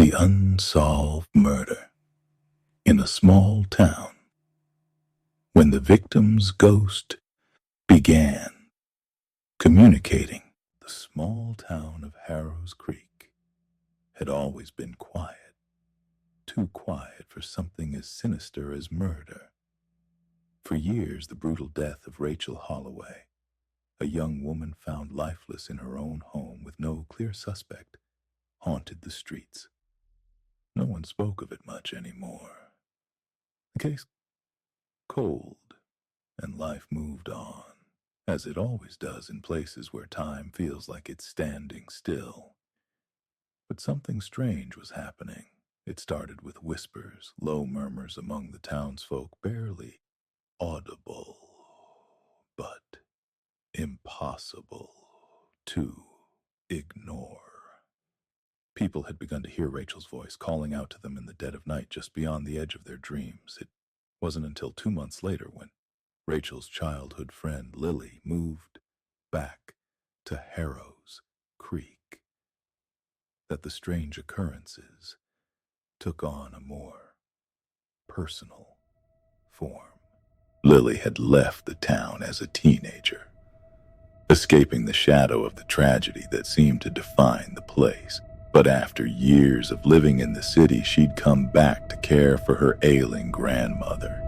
The unsolved murder in a small town. When the victim's ghost began communicating, the small town of Harrows Creek had always been quiet, too quiet for something as sinister as murder. For years, the brutal death of Rachel Holloway, a young woman found lifeless in her own home with no clear suspect, haunted the streets. No one spoke of it much anymore. The case cold, and life moved on, as it always does in places where time feels like it's standing still. But something strange was happening. It started with whispers, low murmurs among the townsfolk, barely audible, but impossible to ignore. People had begun to hear Rachel's voice calling out to them in the dead of night just beyond the edge of their dreams. It wasn't until 2 months later, when Rachel's childhood friend Lily moved back to Harrows Creek, that the strange occurrences took on a more personal form. Lily had left the town as a teenager, escaping the shadow of the tragedy that seemed to define the place. But after years of living in the city, she'd come back to care for her ailing grandmother.